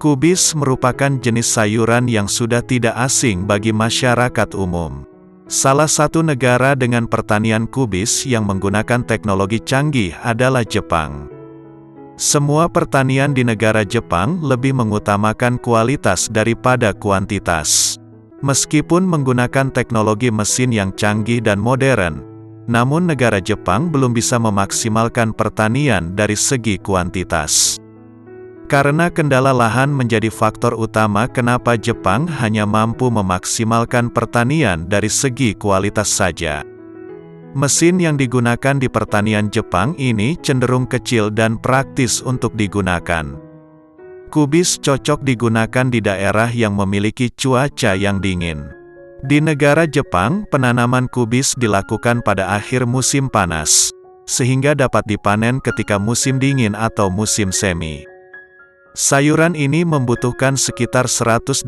Kubis merupakan jenis sayuran yang sudah tidak asing bagi masyarakat umum. Salah satu negara dengan pertanian kubis yang menggunakan teknologi canggih adalah Jepang. Semua pertanian di negara Jepang lebih mengutamakan kualitas daripada kuantitas. Meskipun menggunakan teknologi mesin yang canggih dan modern, namun negara Jepang belum bisa memaksimalkan pertanian dari segi kuantitas. Karena kendala lahan menjadi faktor utama kenapa Jepang hanya mampu memaksimalkan pertanian dari segi kualitas saja. Mesin yang digunakan di pertanian Jepang ini cenderung kecil dan praktis untuk digunakan. Kubis cocok digunakan di daerah yang memiliki cuaca yang dingin. Di negara Jepang, penanaman kubis dilakukan pada akhir musim panas, sehingga dapat dipanen ketika musim dingin atau musim semi. Sayuran ini membutuhkan sekitar 180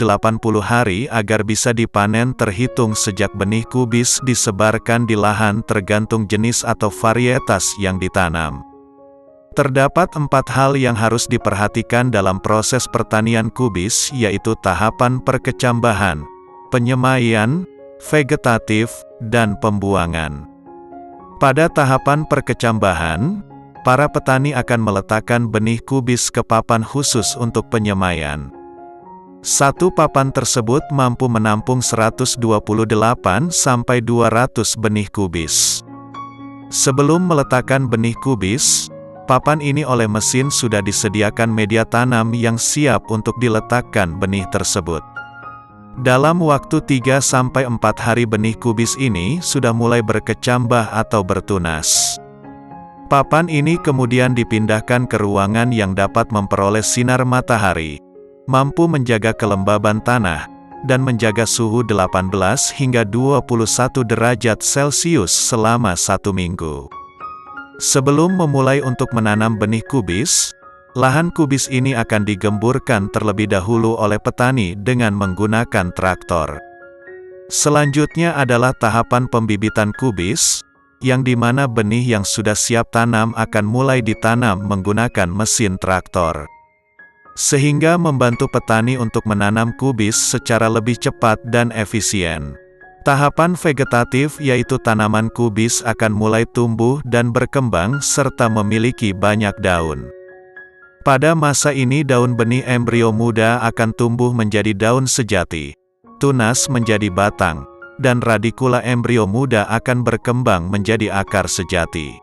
hari agar bisa dipanen terhitung sejak benih kubis disebarkan di lahan tergantung jenis atau varietas yang ditanam. Terdapat 4 hal yang harus diperhatikan dalam proses pertanian kubis, yaitu tahapan perkecambahan, penyemaian, vegetatif, dan pembuangan. Pada tahapan perkecambahan, para petani akan meletakkan benih kubis ke papan khusus untuk penyemaian. Satu papan tersebut mampu menampung 128 sampai 200 benih kubis. Sebelum meletakkan benih kubis, papan ini oleh mesin sudah disediakan media tanam yang siap untuk diletakkan benih tersebut. Dalam waktu 3-4 hari benih kubis ini sudah mulai berkecambah atau bertunas. Papan ini kemudian dipindahkan ke ruangan yang dapat memperoleh sinar matahari, mampu menjaga kelembaban tanah, dan menjaga suhu 18 hingga 21 derajat Celcius selama 1 minggu. Sebelum memulai untuk menanam benih kubis, lahan kubis ini akan digemburkan terlebih dahulu oleh petani dengan menggunakan traktor. Selanjutnya adalah tahapan pembibitan kubis, yang dimana benih yang sudah siap tanam akan mulai ditanam menggunakan mesin traktor. Sehingga membantu petani untuk menanam kubis secara lebih cepat dan efisien. Tahapan vegetatif yaitu tanaman kubis akan mulai tumbuh dan berkembang serta memiliki banyak daun. Pada masa ini daun benih embrio muda akan tumbuh menjadi daun sejati, tunas menjadi batang, dan radikula embrio muda akan berkembang menjadi akar sejati.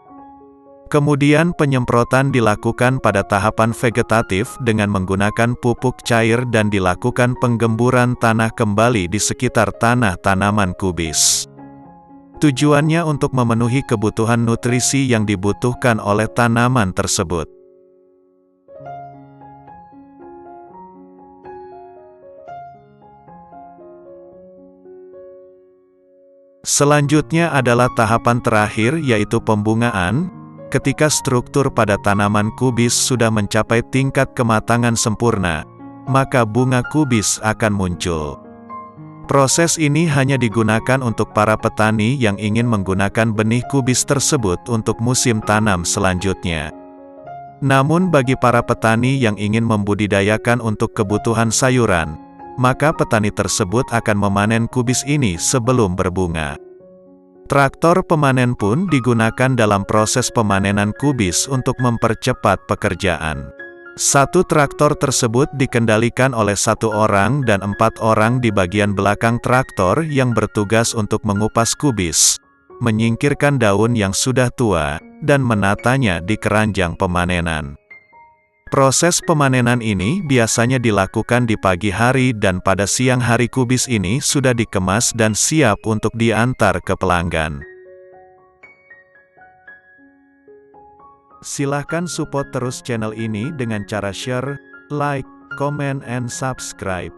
Kemudian penyemprotan dilakukan pada tahapan vegetatif dengan menggunakan pupuk cair dan dilakukan penggemburan tanah kembali di sekitar tanah tanaman kubis. Tujuannya untuk memenuhi kebutuhan nutrisi yang dibutuhkan oleh tanaman tersebut. Selanjutnya adalah tahapan terakhir yaitu pembungaan, ketika struktur pada tanaman kubis sudah mencapai tingkat kematangan sempurna, maka bunga kubis akan muncul. Proses ini hanya digunakan untuk para petani yang ingin menggunakan benih kubis tersebut untuk musim tanam selanjutnya. Namun bagi para petani yang ingin membudidayakan untuk kebutuhan sayuran, maka petani tersebut akan memanen kubis ini sebelum berbunga. Traktor pemanen pun digunakan dalam proses pemanenan kubis untuk mempercepat pekerjaan. Satu traktor tersebut dikendalikan oleh 1 orang dan 4 orang di bagian belakang traktor yang bertugas untuk mengupas kubis, menyingkirkan daun yang sudah tua, dan menatanya di keranjang pemanenan. Proses pemanenan ini biasanya dilakukan di pagi hari dan pada siang hari kubis ini sudah dikemas dan siap untuk diantar ke pelanggan. Silahkan support terus channel ini dengan cara share, like, comment, and subscribe.